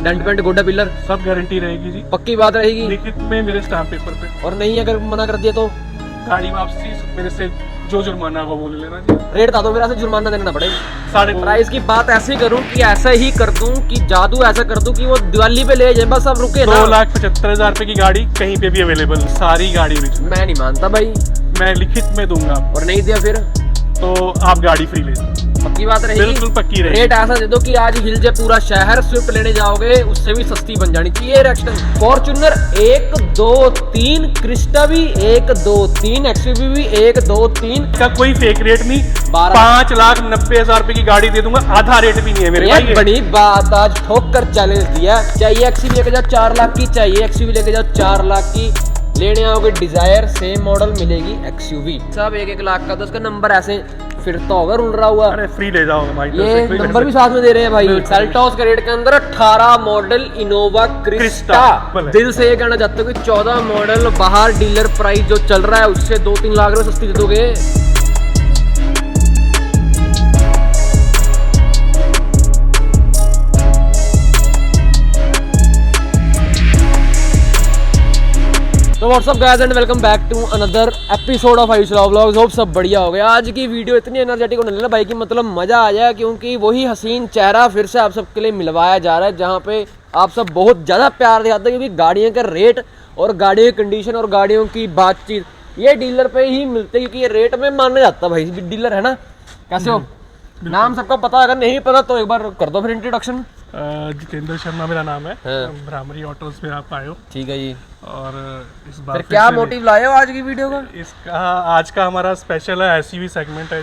Dent paint गोल्डा pillar सब guarantee रहेगी जी। पक्की बात रहेगी, लिखित में मेरे स्टाम्प पेपर पे। और नहीं अगर मना कर दिया तो गाड़ी वापसी मेरे से जो जुर्माना होगा वो ले लेना जी। रेट बता दो, मेरा से जुर्माना देना पड़ेगा। 3.5 प्राइस की बात ऐसी करूं कि ऐसा ही कर दूं कि जादू ऐसा कर दूं कि वो दिवाली पे ले जाए, बस अब रुके ना। 2,75,000 रुपए की गाड़ी कहीं पे भी अवेलेबल, सारी गाड़ी ओरिजिनल। मैं नहीं मानता भाई, मैं लिखित में दूंगा आपको। और नहीं दिया फिर तो आप गाड़ी फ्री ले जाओ। पक्की बात रहेगी, बिल्कुल पक्की रहेगी। रेट ऐसा दे दो कि आज हिल जाए पूरा शहर। स्विफ्ट लेने जाओगे उससे भी सस्ती बन जानी चाहिए। रेक्सटन फॉर्च्यूनर 1 2 3, क्रिस्टा भी 1 2 3, एक्सयूवी भी 1 2 3 का कोई फेक रेट नहीं। 5,90,000 रुपए की गाड़ी दे दूंगा, आधा रेट भी नहीं है मेरे भाई। बड़ी बात, आज ठोक कर चैलेंज दिया। चाहिए एक्सयूवी लेके जाओ 4 लाख की, चाहिए एक्सयूवी लेके जाओ 4 लाख की। लेने आओगे डिजायर सेम मॉडल मिलेगी एक्सयूवी, सब 1-1 लाख का। तो उसका नंबर ऐसे फिरता होगा रुल रहा हुआ। अरे फ्री ले जाओ भाई, ये नंबर भी साथ में दे रहे हैं भाई। सेल्टॉस के रेट के अंदर 18 मॉडल इनोवा क्रिस्टा। दिल से ये कहना चाहते हो कि 14 मॉडल बाहर डीलर प्राइस जो चल रहा है उससे 2-3 लाख रुपए सस्ती दे दोगे। तो whatsapp guys and welcome back to another episode of Ayush Rao vlogs. Hope सब बढ़िया हो गया। आज की वीडियो इतनी एनर्जेटिक होने लगी भाई कि मतलब मजा आ जाए, क्योंकि वही हसीन चेहरा फिर से आप सबके लिए मिलवाया जा रहा है, जहाँ पे आप सब बहुत ज़्यादा प्यार दिखाते हैं। क्योंकि गाड़ियों का रेट और गाड़ियों की कंडीशन और गाड़ियों की बातचीत ये डीलर पे ही मिलते हैं, क्योंकि ये रेट में माना जाता है भाई। डीलर है ना, कैसे हो? नाम सबको पता, अगर नहीं पता तो एक बार कर दो फिर इंट्रोडक्शन। जितेंद्र शर्मा मेरा नाम है। भ्रामरी ऑटोज में आप आए हो। ठीक है जी। और इस बार फिर क्या मोटिव लाए हो आज की वीडियो का? इसका आज का हमारा स्पेशल है एसयूवी सेगमेंट है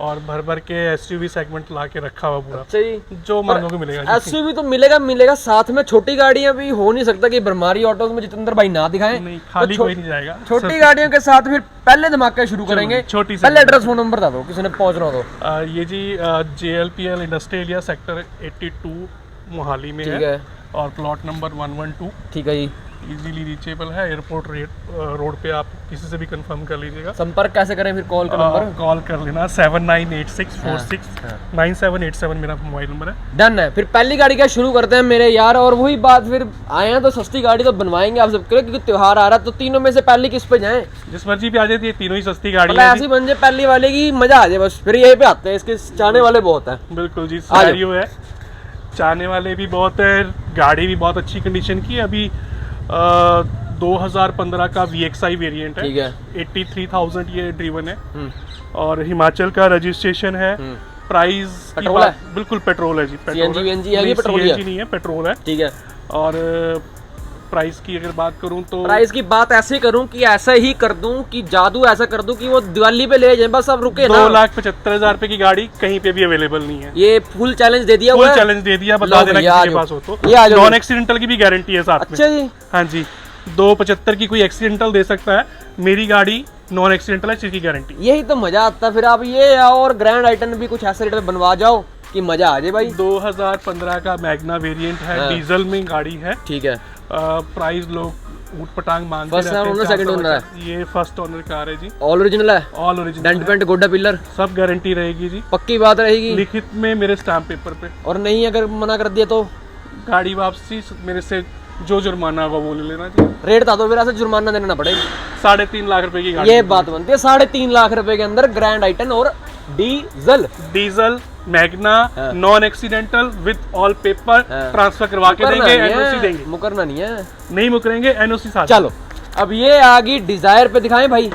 और भर के एसयूवी सेगमेंट ला के रखा हुआ पूरा। अच्छा जी, जो मांगोगे मिलेगा। एसयूवी तो मिलेगा, साथ में छोटी गाड़ियां भी। हो नहीं सकता कि भ्रामरी ऑटोज में जितेंद्र भाई ना दिखाएं। नहीं, खाली कोई नहीं जाएगा। छोटी गाड़ियों के साथ फिर पहले धमाके शुरू करेंगे। छोटी पहले एड्रेस फोन नंबर बता दो, किसी ने पहुंचना हो तो। ये जी JLPL industrial area sector 82 Mohali में है और प्लॉट नंबर 112। ठीक है जी। इजीली रीचेबल है, एयरपोर्ट रोड पे। आप किसी से भी कंफर्म कर लीजिएगा। संपर्क कैसे करें फिर? कॉल का नंबर कॉल कर लेना 7986469787 मेरा मोबाइल नंबर है। डन है। फिर पहली गाड़ी का शुरू करते हैं मेरे यार। और वही बात, फिर आए हैं तो सस्ती गाड़ी तो बनवाएंगे आप सबके लिए, क्योंकि त्योहार आ रहा है। तो तीनों में से पहली किस पे जाएं? जिस मर्जी पे आ जाती है, तीनों ही सस्ती गाड़ी है। ऐसी बन जाए पहली वाले की, मजा आ जाए बस। फिर यही पे आते हैं, इसके चाहने वाले बहुत है। बिल्कुल जी, सिनेरियो है, चाहने वाले भी बहुत है। गाड़ी भी बहुत अच्छी कंडीशन की है। अभी 2015 का VXI वेरिएंट है। ठीक है। 83,000 ये ड्रीवन है और हिमाचल का रजिस्ट्रेशन है। प्राइस पेट्रोल है? बिल्कुल पेट्रोल है जी। CNG है, पेट्रोल नहीं है, पेट्रोल है। ठीक है। और प्राइस की अगर बात करूं तो प्राइस की बात ऐसे करूं कि ऐसा ही कर दूं कि जादू ऐसा कर दूं कि वो दिवाली पे ले जाए, बस अब रुके ना। 2,75,000 रुपए की गाड़ी कहीं पे भी अवेलेबल नहीं है। ये फुल चैलेंज दे दिया, फुल चैलेंज दे दिया। बता देना किसी के पास हो तो। नॉन एक्सीडेंटल की भी गारंटी है साथ में। अच्छा जी। हाँ जी, 2,75,000 की कोई एक्सीडेंटल दे सकता है, मेरी गाड़ी नॉन एक्सीडेंटल है, चीज की गारंटी। यही तो मजा आता है। फिर आप ये और ग्रैंड आइटन भी कुछ ऐसे रेट में बनवा जाओ कि मजा आ जाए भाई। 2015 का मैग्ना वेरिएंट है, डीजल में गाड़ी है। ठीक है। प्राइस लोग ऊट पटांग मांगते रहते हैं। सेकंड ओनर है? ये फर्स्ट ओनर कार है जी। ऑल ओरिजिनल है? All original. Dent paint गोल्डा pillar सब गारंटी रहेगी जी। पक्की बात रहेगी, लिखित में मेरे स्टाम्प पेपर पे। और नहीं अगर मना कर दिया तो गाड़ी वापसी मेरे से जो जुर्माना होगा वो ले लेना जी। रेट बता दो, फिर ऐसे जुर्माना देना पड़ेगा। 3.5 लाख रुपए की गाड़ी। ये बात बनती है। 3.5 लाख रुपए के अंदर ग्रैंड आइटन और diesel Magna non accidental with all paper transfer करवा के देंगे, एनओसी देंगे। मुकरना नहीं है, नहीं मुकरेंगे, एनओसी साथ। चलो अब ये आ गई डिजायर पे, दिखाएं भाई।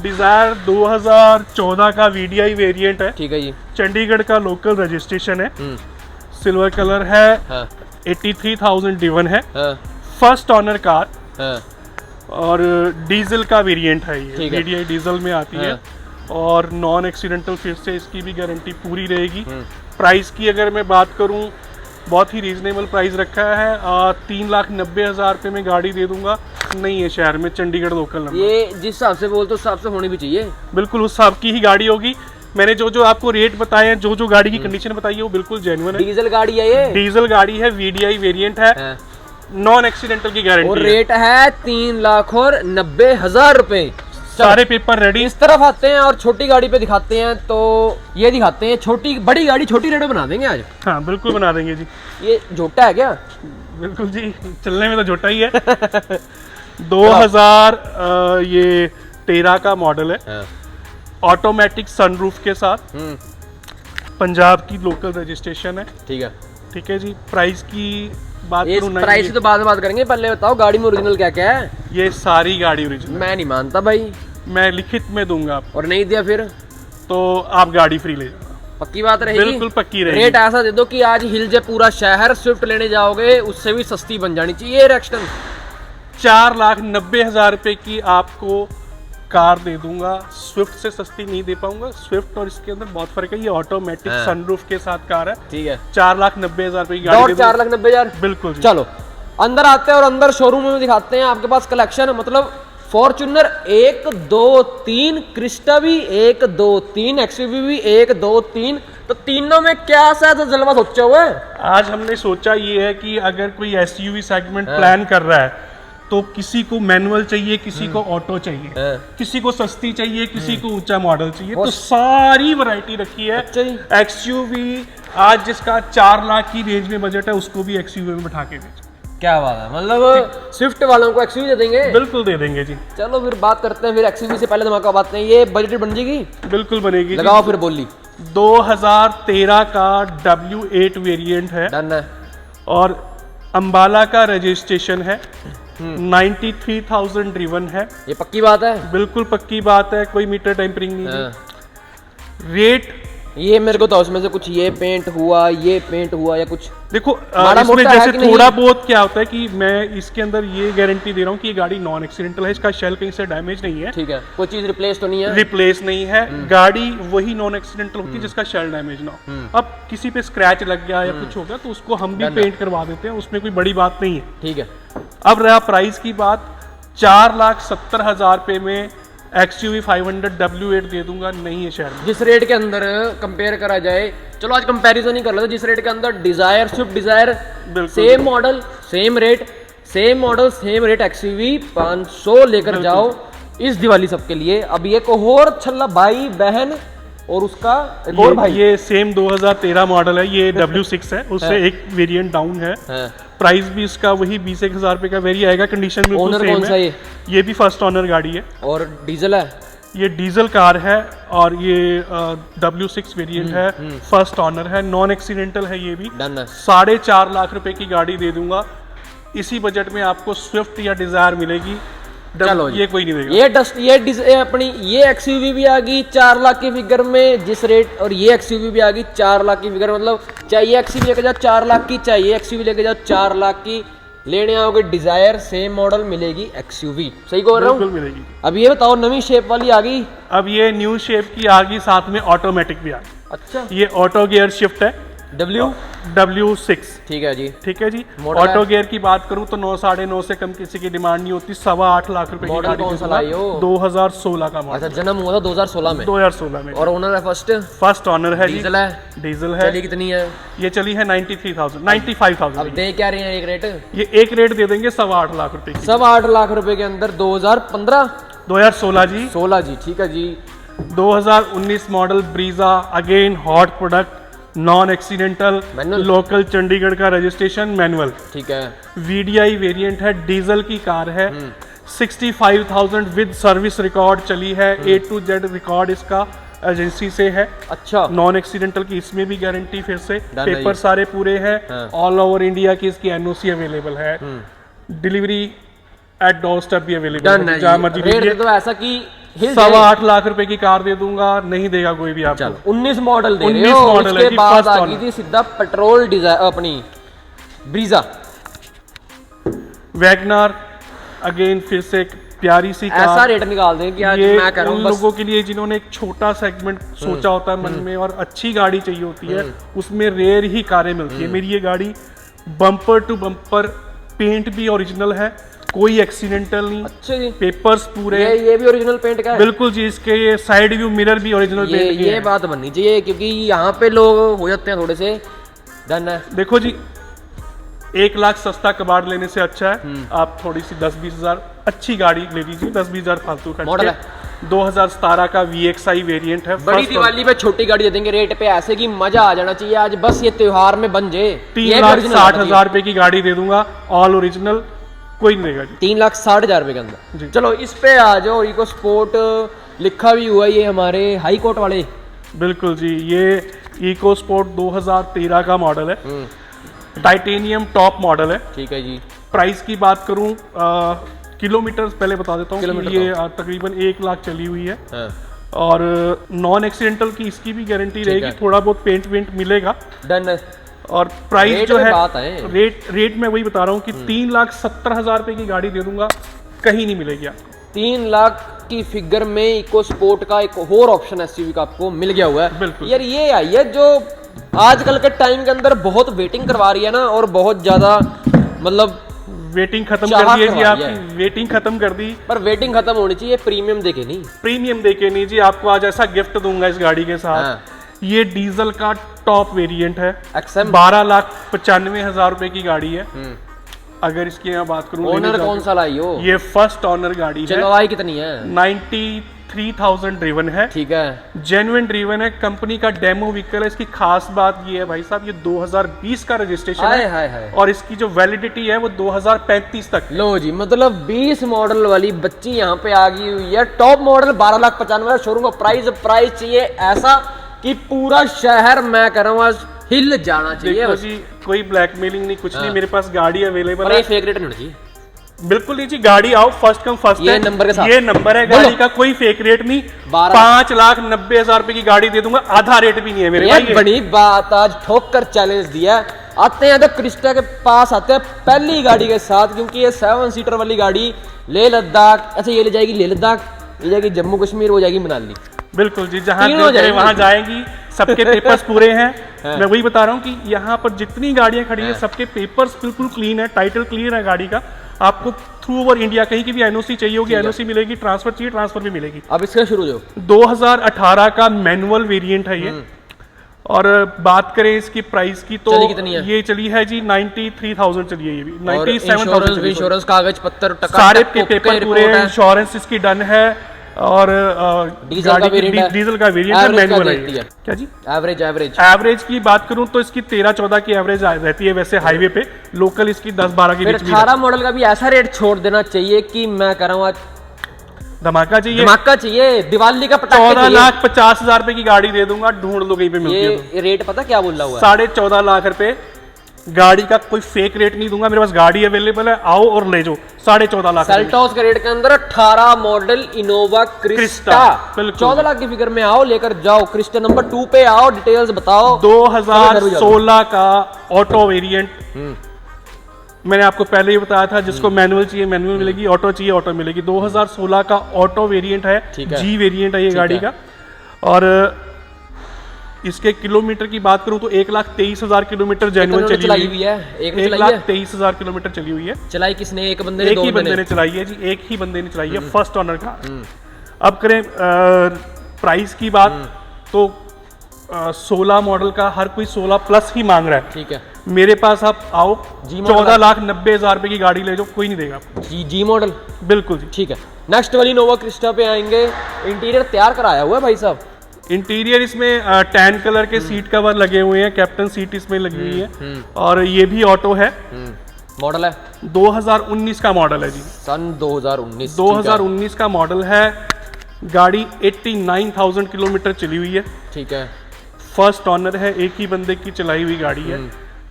डिजायर 2014 का VDI वेरिएंट है। ठीक है जी। चंडीगढ़ का लोकल रजिस्ट्रेशन है। सिल्वर कलर है। 83,000 ड्रिवन है। फर्स्ट ओनर कार और डीजल का वेरिएंट है ये। VDI डीजल में आती है और नॉन एक्सीडेंटल, फिर से इसकी भी गारंटी पूरी रहेगी। प्राइस की अगर मैं बात करूं, बहुत ही रीजनेबल प्राइस रखा है। 3,90,000 रुपये में गाड़ी दे दूंगा। नहीं है शहर में, चंडीगढ़ लोकल नंबर। ये जिस हिसाब से बोलते उस हिसाब से होनी भी चाहिए। बिल्कुल उस हिसाब की ही गाड़ी होगी। मैंने जो आपको रेट बताए हैं, जो गाड़ी की कंडीशन बताई है, वो बिल्कुल जेन्युइन है। डीजल गाड़ी है ये? डीजल गाड़ी है, VDI वेरिएंट है, नॉन एक्सीडेंटल की गारंटी। और रेट है 3,90,000 रुपए। सारे पेपर रेडी। इस तरफ आते हैं और छोटी गाड़ी पे दिखाते हैं, तो ये दिखाते हैं छोटी, बड़ी गाड़ी छोटी रेट में बना देंगे आज। हाँ बिल्कुल बना देंगे जी। ये झोटा है क्या? बिल्कुल जी, चलने में तो छोटा ही है। 2000 ये 13 का मॉडल है, ऑटोमेटिक सनरूफ के साथ, पंजाब की लोकल रजिस्ट्रेशन है। ठीक है, ठीक है जी। प्राइस की बात इस करूँ, प्राइस की तो बाद में बात करेंगे, पहले बताओ गाड़ी में ओरिजिनल क्या क्या है। ये सारी गाड़ी ओरिजिनल, मैं नहीं मानता भाई, मैं लिखित में दूंगा आपको, और नहीं दिया फिर तो आप गाड़ी फ्री ले जाओ। पक्की बात रहेगी? बिल्कुल पक्की रहेगी। रेट ऐसा दे दो कि आज हिल जाए पूरा शहर, स्विफ्ट लेने जाओगे उससे भी सस्ती बन जानी चाहिए रेक्सटन। 4,90,000 रुपए की आपको कार दे दूंगा, स्विफ्ट से सस्ती नहीं दे पाऊंगा। स्विफ्ट और इसके अंदर बहुत फर्क है, ये ऑटोमेटिक सनरूफ के साथ कार है। ठीक है, 4,90,000 रुपए की गाड़ी 4,90,000। बिल्कुल जी। चलो अंदर आते हैं और अंदर शोरूम में दिखाते हैं आपके पास कलेक्शन, मतलब फॉर्च्यूनर 1 2 3, क्रिस्टा भी 1 2 3, एक्सयूवी भी 1 2 3, तो तीनों में क्या सा जलवा सोचा हुआ है? आज हमने सोचा ये है कि अगर कोई एसयूवी सेगमेंट प्लान कर रहा है, तो किसी को मैनुअल चाहिए, किसी को ऑटो चाहिए, किसी को सस्ती चाहिए, किसी को ऊंचा मॉडल चाहिए, तो सारी वैरायटी रखी है। अच्छा, एक्सयूवी आज जिसका 4 लाख की रेंज में बजट है, उसको भी एक्सयूवी में बैठा के बेचो। क्या बात है, मतलब स्विफ्ट वालों को एक्सयूवी दे देंगे? बिल्कुल दे देंगे जी। चलो फिर बात करते हैं, फिर एक्सयूवी से पहले धमाका बात हैं, ये बजट बन जाएगी? बिल्कुल बनेगी। लगाओ फिर बोली। 2013 का W8 वेरिएंट है, डन है, और अंबाला का रजिस्ट्रेशन है, 93,000 ड्रिवन है। ये पक्की बात है? बिल्कुल पक्की बात है, कोई मीटर टेम्परिंग नहीं है। रेट ये मेरे को तो उसमें से कुछ ये पेंट हुआ, ये पेंट हुआ, या कुछ देखो माड़ा इसमें मोटा है जैसे कि नहीं? थोड़ा बहुत क्या होता है कि मैं इसके अंदर ये गारंटी दे रहा हूँ कि ये गाड़ी नॉन एक्सीडेंटल है, इसका शेल कहीं से डैमेज नहीं है। ठीक है, कोई चीज रिप्लेस तो नहीं है? रिप्लेस नहीं है, गाड़ी वही नॉन एक्सीडेंटल होती है जिसका शेल डैमेज ना हो। अब किसी पे स्क्रैच लग गया या कुछ हो गया तो उसको हम भी पेंट करवा देते हैं, उसमें कोई बड़ी बात नहीं है। ठीक है, अब रहा प्राइस की बात, 4,70,000 रुपए में XUV 500 W8 दे दूंगा, नहीं है शहर में। जिस रेट के अंदर कंपेयर करा जाए, चलो आज कंपैरिजन ही कर लेते, जिस रेट के अंदर Dzire, Swift Dzire, same model same rate, same model same rate, XUV 500 लेकर जाओ इस दिवाली सबके लिए। अब ये कोहर छल्ला भाई बहन और उसका एक और भाई, ये सेम 2013 मॉडल है, ये W6 है, उससे एक वेरिएंट डाउन है। प्राइस भी इसका वही 20,000 रुपए का वेरी आएगा, कंडीशन बिल्कुल ओनर सेम कौन सा है। ये भी फर्स्ट ओनर गाड़ी है, और डीजल है? ये डीजल कार है, और ये W6 वेरिएंट है, फर्स्ट ओनर है, नॉन एक्सीडेंटल है। ये भी डन है। 4.5 लाख रुपए की गाड़ी दे दूंगा। इसी बजट में आपको स्विफ्ट या डिजायर मिलेगी। चलो ये कोई नहीं देगा। ये डस्ट, ये अपनी ये XUV भी आ गई 4 लाख की फिगर में जिस रेट, और ये XUV भी आ गई 4 लाख की फिगर, मतलब चाहिए XUV लेके जाओ 4 लाख की, चाहिए XUV लेके जाओ 4 लाख की, लेने आओगे डिजायर सेम मॉडल मिलेगी XUV। सही कह रहा हूँ? बिल्कुल मिलेगी। अब ये बताओ, नवी शेप वाली आ गई? अब ये न्यू शेप की आ गई, साथ में ऑटोमेटिक भी आ गई। अच्छा, ये ऑटो गियर शिफ्ट है, W6। ठीक है जी। ठीक है जी। मॉडल ऑटो गियर की बात करूं तो 9 साढ़े 9 से कम किसी की डिमांड नहीं होती। 8.25 लाख रुपए की मॉडल गाड़ी कौन सा लाई हो? 2016 का मॉडल। अच्छा, जन्म हुआ था 2016 में? 2016 में। और ओनर है फर्स्ट? फर्स्ट ओनर है जी। डीजल है? डीजल है। चली कितनी है? ये चली है 95,000। अब दे क्या रहे हैं एक रेट? ये एक रेट दे देंगे 8.25 लाख रुपए की। 8.25 लाख रुपए के अंदर 2015 2016 जी। 16 जी, ठीक है जी। 2019 model Brezza, again hot product, non accidental, manual, local Chandigarh का रजिस्ट्रेशन, मैनुअल। ठीक है। VDI वेरिएंट है, डीजल की कार है, 65,000 विद सर्विस रिकॉर्ड चली है, A to Z रिकॉर्ड इसका एजेंसी से है। अच्छा, नॉन एक्सीडेंटल की इसमें भी गारंटी फिर से, है पेपर ये। सारे पूरे हैं, ऑल ओवर इंडिया की इसकी NOC अवेलेबल है, डिलीवरी एट डोर स्टेप भी अवेलेबल है, जहाँ मर्जी रेट लीजिए। तो ऐसा कि 8.25 लाख रुपए की कार दे दूंगा, नहीं देगा कोई भी आपको। 19 मॉडल दे रहे 19 हो, मॉडल है उसके जी, बाद फर्स्ट आ ऑनर। गई थी सीधा पेट्रोल डिजायर अपनी ब्रीजा, वैगनार, अगेन फिर से एक प्यारी सी कार। ऐसा रेट निकाल दें कि आज ये मैं कह रहा उन हूँ बस लोगों के लिए जिन्होंने एक छोटा सेगमेंट सोचा होता है मन में और अच्छी गाड़ी चाहिए होती है, उसमें रेयर ही कारें मिलती है। मेरी ये गाड़ी बम्पर टू बम्पर, पेंट भी ओरिजिनल है, कोई एक्सीडेंटल नहीं। अच्छा जी, पेपर्स पूरे। ये भी ओरिजिनल पेंट का है? बिल्कुल जी, इसके ये साइड व्यू मिरर भी ओरिजिनल पेंट के ये हैं। बात बननी चाहिए क्योंकि यहाँ पे लोग हो जाते हैं थोड़े से डन है। देखो जी, 1 लाख सस्ता कबाड़ लेने से अच्छा है आप थोड़ी सी 10-20 हज़ार अच्छी गाड़ी ले लीजिए, 10-20 हजार फालतू खर्च मॉडल के। 2017 का VXI वेरिएंट है। बड़ी दिवाली पे छोटी गाड़ी दे देंगे रेट पे ऐसे कि मजा आ जाना चाहिए आज, बस ये त्योहार में बन जाए। 3,60,000 रुपए की गाड़ी दे दूंगा, ऑल ओरिजिनल, कोई नहीं देगा जी। 3,60,000 रुपए के अंदर। चलो इस पे आ जाओ, इको स्पोर्ट लिखा भी हुआ, ये हमारे हाई कोर्ट वाले। बिल्कुल जी, ये इको स्पोर्ट 2013 का मॉडल है, टाइटेनियम टॉप मॉडल है। ठीक है जी। प्राइस की बात करूं, किलोमीटर पहले बता देता हूँ किलोमीटर कि ये तकरीबन 1 लाख चली हुई है। हाँ। और नॉन एक्सीडेंटल की इसकी भी गारंटी रहेगी, थोड़ा बहुत पेंट वेंट मिलेगा। डन। और प्राइस जो है, बात है रेट मैं वही बता रहा हूँ कि 3,70,000 रुपए की गाड़ी दे दूंगा, कहीं नहीं मिलेगी आपको। 3 लाख की फिगर में इको स्पोर्ट का एक और ऑप्शन एसयूवी का आपको मिल गया हुआ है। बिल्कुल यार ये आई है जो आजकल के टाइम के अंदर बहुत वेटिंग करवा रही है ना, और बहुत ज्यादा मतलब वेटिंग खत्म कर दी जी, आपकी वेटिंग खत्म कर दी। पर वेटिंग खत्म होनी चाहिए, प्रीमियम देके नहीं। प्रीमियम देके नहीं जी, आपको आज ऐसा गिफ्ट दूंगा इस गाड़ी के साथ। हाँ। ये डीजल का टॉप वेरिएंट है, XM 12,95,000 रुपए की गाड़ी है। अगर इसकी मैं बात करूं, ओनर कौन सा लाई हो? ये फर्स्ट ओनर गाड़ी है। चलवाई कितनी है? 93,000 ड्रिवन है। ठीक है। जेन्युइन ड्रिवन है, कंपनी का डेमो व्हीकल है। इसकी खास बात ये है भाई साहब, ये 2020 का रजिस्ट्रेशन है। हाय हाय। और इसकी जो वैलिडिटी है वो 2035 तक। लो जी, मतलब 20 मॉडल वाली बच्ची यहाँ पे आ गई हुई है। टॉप मॉडल 12,95,000 शोरूम का प्राइस चाहिए ऐसा कि पूरा शहर, मैं कह रहा हूँ, आज हिल जाना चाहिए। देखो जी, कोई ब्लैकमेलिंग नहीं, कुछ नहीं, मेरे पास गाड़ी अवेलेबल है। है। फेक रेट नहीं होना चाहिए। बिल्कुल नहीं जी, गाड़ी आओ, फर्स्ट कम फर्स्ट ये नंबर के साथ। ये नंबर है गाड़ी का, कोई फेक रेट नहीं। 5,90,000 रुपए की गाड़ी दे दूंगा, आधा रेट भी नहीं है मेरे भाई। बड़ी बात, आज ठोक कर चैलेंज दिया। आते हैं तो क्रिस्टा के पास आते हैं पहली गाड़ी के साथ, क्योंकि ये 7 सीटर वाली गाड़ी लेह लद्दाख, अच्छा ये ले जाएगी लेह लद्दाख, ये जाएगी जम्मू कश्मीर, वो जाएगी मनाली। बिल्कुल जी, जहाँ वहां जाएंगी, सबके पेपर्स पूरे हैं। मैं वही बता रहा हूँ कि यहाँ पर जितनी गाड़ियां खड़ी है सबके पेपर्स बिल्कुल क्लीन है, टाइटल क्लियर है गाड़ी का। आपको थ्रू ओवर इंडिया कहीं की भी एनओसी चाहिए होगी, एनओसी मिलेगी, ट्रांसफर चाहिए, ट्रांसफर भी मिलेगी। अब इसका शुरू जो 2018 का मैनुअल वेरिएंट है ये। और बात करें इसकी प्राइस की तो कितनी है? ये चली है जी 93,000 चली है, ये भी 97,000। इंश्योरेंस कागज पत्तर सारे पेपर पूरे, इंश्योरेंस इसकी डन है। और डीजल का वेरिएंट है, मैनुअल है। क्या जी? एवरेज की बात करूं तो इसकी 13-14 की एवरेज रहती है वैसे हाईवे पे, लोकल इसकी 10-12 के बीच में। 18 मॉडल का भी ऐसा रेट छोड़ देना चाहिए कि मैं कह रहा हूँ आज धमाका चाहिए, दिवाली का 14,50,000 रुपए की गाड़ी दे दूंगा, ढूंढ लो कहीं पे मिलती है। ये रेट पता क्या बोल रहा हुआ? 14.5 लाख रुपए गाड़ी का, कोई फेक रेट नहीं दूंगा, मेरे पास गाड़ी अवेलेबल है, आओ और ले जाओ। 14.5 लाख सेल्टोस के रेट के अंदर 18 मॉडल इनोवा क्रिस्टा 14 लाख की फिगर में आओ, लेकर जाओ। क्रिस्टा नंबर 2 पे आओ, डिटेल्स बताओ। 2016 का ऑटो वेरिएंट, मैंने आपको पहले ही बताया था, जिसको मैनुअल चाहिए मैनुअल मिलेगी, ऑटो चाहिए ऑटो मिलेगी। 2016 का ऑटो वेरिएंट है, जी वेरिएंट है ये गाड़ी का। और इसके किलोमीटर की बात करूं तो 1,23,000 किलोमीटर जेन्युइन चली हुई है। 1,23,000 किलोमीटर चली हुई है। चलाइ किसने? एक बंदे ने, एक ही बंदे ने चलाई है जी, एक ही बंदे ने चलाई है, फर्स्ट ओनर का। अब करें प्राइस की बात तो 16 मॉडल का हर कोई 16 प्लस ही मांग रहा है। ठीक है, मेरे पास आप आओ, 14,90,000 रुपए की गाड़ी ले जाओ, कोई नहीं देगा आपको। जी मॉडल, बिल्कुल जी। ठीक है, नेक्स्ट वाली नोवा क्रिस्टा पे आएंगे। इंटीरियर तैयार कराया हुआ है भाई साहब। इंटीरियर इसमें टैन कलर के सीट कवर लगे हुए हैं, कैप्टन सीट इसमें लगी हुई है। और ये भी ऑटो है। मॉडल है 2019 का मॉडल है जी, सन 2019 का मॉडल है। गाड़ी 89,000 किलोमीटर चली हुई है। ठीक है, फर्स्ट ओनर है, एक ही बंदे की चलाई हुई गाड़ी है।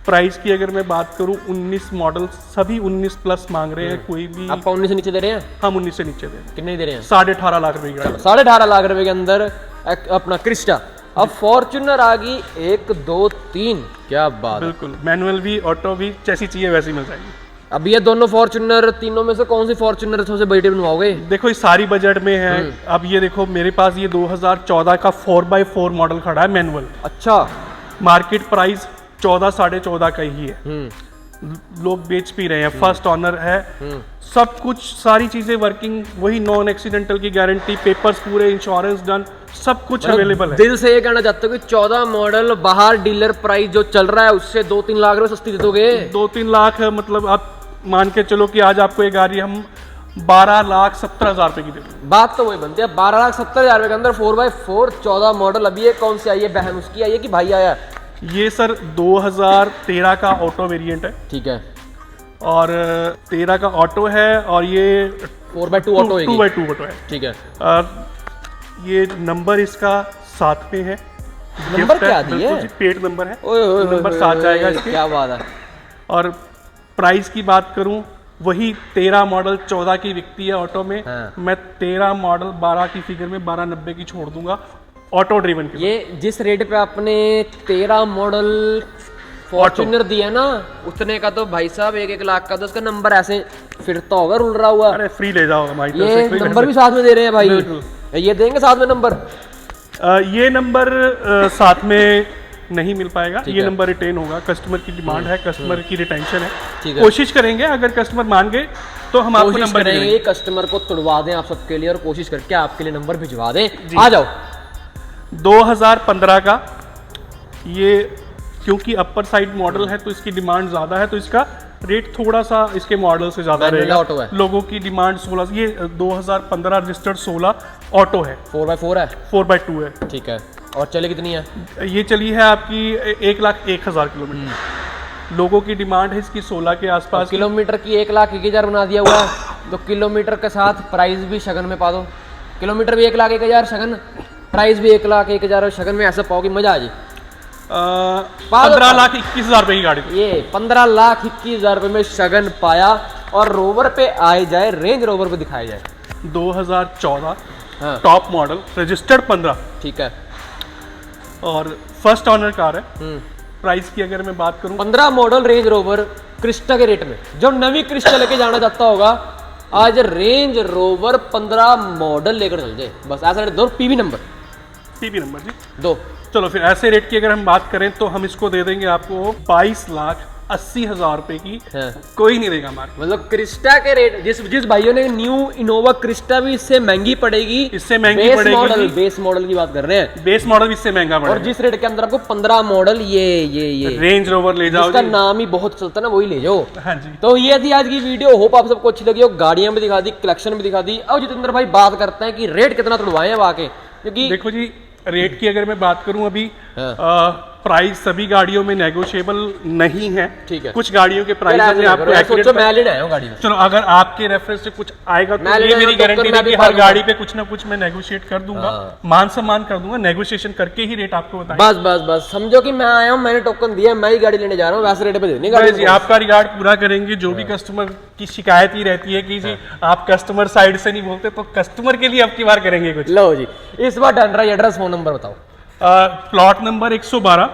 प्राइस की अगर मैं बात करूं, 19 मॉडल सभी 19 प्लस मांग रहे हैं। कोई भी आप 19 से नीचे दे रहे हैं? हम 19 से नीचे दे रहे हैं। कितने दे रहे हैं? 18.5 लाख रुपए की गाड़ी। 18.5 लाख रुपए के अंदर अपना क्रिस्टा। अब फॉर्च्यूनर आ गई, 1 2 3, क्या बात। बिल्कुल, मैनुअल भी ऑटो भी, जैसी चाहिए वैसी मिल जाएगी। अब ये दोनों फॉर्च्यूनर, तीनों में से कौन सी फॉर्च्यूनर सबसे बड़ी बनवाओगे? देखो, ये सारी बजट में है। अब ये देखो, मेरे पास ये 2014 का 4x4 मॉडल खड़ा है मैनुअल। अच्छा, मार्केट प्राइस 14-14.5 का ही है, लोग बेच भी रहे हैं। फर्स्ट ओनर है, सब कुछ सारी चीजें वर्किंग, वही नॉन एक्सीडेंटल की गारंटी, पेपर्स पूरे, इंश्योरेंस डन, सब कुछ अवेलेबल है। दिल से ये कहना चाहते हो कि 14 मॉडल बाहर डीलर प्राइस जो चल रहा है उससे 2-3 लाख रुपए सस्ती दे दोगे? 2-3 लाख मतलब आप मान के चलो कि आज आपको ये गाड़ी हम 12,70,000 रुपए की दे दूंगा। बात तो वही बनती है, 12,70,000 रुपए के अंदर 4x4 14 मॉडल। अभी ये कौन सी आई है, बहन उसकी आई है कि भाई आया? ये सर 2013 का ऑटो वेरिएंट है, ठीक है, और 13 का ऑटो है, और ये 4x2 ऑटो है, 2x2 ऑटो है। ठीक है। ये नंबर इसका 7 पे है। नंबर गिफ्ट क्या है, दिए? बिल्कुल जी, पेड नंबर है। ओए ओए नंबर ओए 7 जाएगा ओए, इसके। क्या बात है। और प्राइस की बात करूं, वही 13 मॉडल 14 की बिकती है ऑटो में। हाँ। मैं 13 मॉडल 12 की फिगर में 12,90 की छोड़ दूंगा ऑटो ड्रिवन के। ये जिस रेट पे आपने 13 मॉडल फॉर्च्यूनर दिया ना, उतने का तो भाई साहब 1-1 लाख का तो उसका नंबर ऐसे फिरता होगा, रुल रहा हुआ। अरे फ्री ले जाओ हमारी तरफ ये से, कोई नंबर भी साथ में दे रहे हैं भाई, बिल्कुल। ये देंगे साथ में नंबर? ये नंबर साथ में नहीं मिल पाएगा, ये है। नंबर रिटेन होगा। कस्टमर की डिमांड है, कस्टमर की रिटेंशन ठीक है। है। कोशिश करेंगे, अगर कस्टमर मान गए तो हम आपको कोशिश नंबर दे करेंगे देंगे। कस्टमर को तुड़वा दें आप सबके लिए, और कोशिश करके आपके लिए नंबर भिजवा दें। आ जाओ। 2015 का ये, क्योंकि अपर साइड मॉडल है तो इसकी डिमांड ज़्यादा है, तो इसका रेट थोड़ा सा इसके मॉडल से ज़्यादा Manual रहेगा। ऑटो है। लोगों की डिमांड 16, ये 2015 रजिस्टर्ड 16 ऑटो है, 4x4 है, 4x2 है। ठीक है। और चले कितनी है? ये चली है आपकी 1,01,000 किलोमीटर। लोगों की डिमांड है इसकी 16 के आसपास की। किलोमीटर की 1,01,000 बना दिया हुआ है, तो किलोमीटर के साथ प्राइस भी शगन में पा दो। किलोमीटर भी 1,01,000 शगन, प्राइस भी 1,01,000 शगन में, ऐसा पाओ कि मजा आ जाए। 15,21,000 रुपए की गाड़ी थी। ये 15,21,000 रुपए में शगन पाया, और रोवर पे आए जाए, रेंज रोवर पे दिखाया जाए। 2014 हाँ, टॉप मॉडल रजिस्टर्ड 15, ठीक है। और फर्स्ट ऑनर कार है। प्राइस की अगर मैं बात करूं, 15 मॉडल रेंज रोवर क्रिस्टा के रेट में, जो नवी क्रिस्टा लेके जाना चाहता होगा, आज रेंज रोवर 15 मॉडल लेकर चल जाए, बस ऐसा रेट दो। पीवी नंबर पीबी नंबर जी। दो। चलो फिर ऐसे रेट की अगर हम बात करें तो हम इसको दे देंगे आपको 22,80,000 रुपए की। हाँ। कोई नहीं देगा मार्केट, मतलब क्रिस्टा के रेट, जिस भाइयों ने न्यू इनोवा क्रिस्टा भी इससे महंगी पड़ेगी, इससे महंगी बेस पड़ेगी मॉडल, जी। बेस मॉडल की बात कर रहे हैं, बेस मॉडल इससे महंगा और पड़ेगा। जिस रेट के अंदर आपको 15 मॉडल ये रेंज रोवर ले जाओ जिसका जी। नाम ही बहुत चलता है ना, वही ले जाओ। हाँ जी। तो ये थी आज की वीडियो, होप आप सबको अच्छी लगी हो। गाड़ियां भी दिखा दी, कलेक्शन भी दिखा दी। अब जितेंद्र भाई बात करते हैं कि रेट कितना तुड़वाए हैं आके, क्योंकि देखो जी, रेट की अगर मैं बात करूं अभी, हाँ। प्राइस सभी गाड़ियों में नेगोशिएबल नहीं है। ठीक है। कुछ गाड़ियों के प्राइस यार, में आपको सोचो एक्यूरेट, मैं लेने आया हूँ गाड़ी में। चलो अगर आपके रेफरेंस से कुछ आएगा मैं तो ये लेना मेरी है, तो गारंटी मैं है भी कि खा हर लूंगा। गाड़ी पे कुछ ना कुछ मैं नेगोशिएट कर दूंगा, हाँ। मान सम्मान कर दूंगा, नेगोशिएशन करके ही रेट आपको बताएंगे। बस बस बस समझो कि मैं आया हूँ, मैंने टोकन दिया, मैं ही गाड़ी लेने जा रहा हूँ, वैसे रेट पे देनी गाड़ी जी, आपका रिगार्ड पूरा करेंगे। जो भी कस्टमर की शिकायत ही रहती है कि जी आप कस्टमर साइड से नहीं बोलते, तो कस्टमर के लिए अब की बार करेंगे कुछ। लो जी, इस बार डन रहा है। एड्रेस, फोन नंबर बताओ। Plot number 112,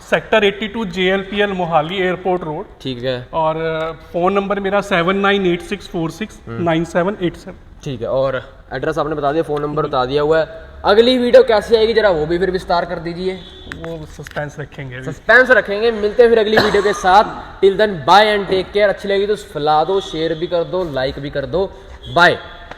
sector 82, JLPL Mohali airport road. ठीक है, और फोन नंबर मेरा 7986469787। ठीक है। और एड्रेस आपने बता दिया, फोन नंबर बता दिया हुआ है। अगली वीडियो कैसी आएगी जरा वो भी फिर विस्तार कर दीजिए, वो सस्पेंस रखेंगे अभी। सस्पेंस रखेंगे। मिलते हैं फिर अगली वीडियो के साथ। Till then bye and take care. अच्छी लगी तो फैला दो, शेयर भी कर दो, लाइक भी कर दो। बाय।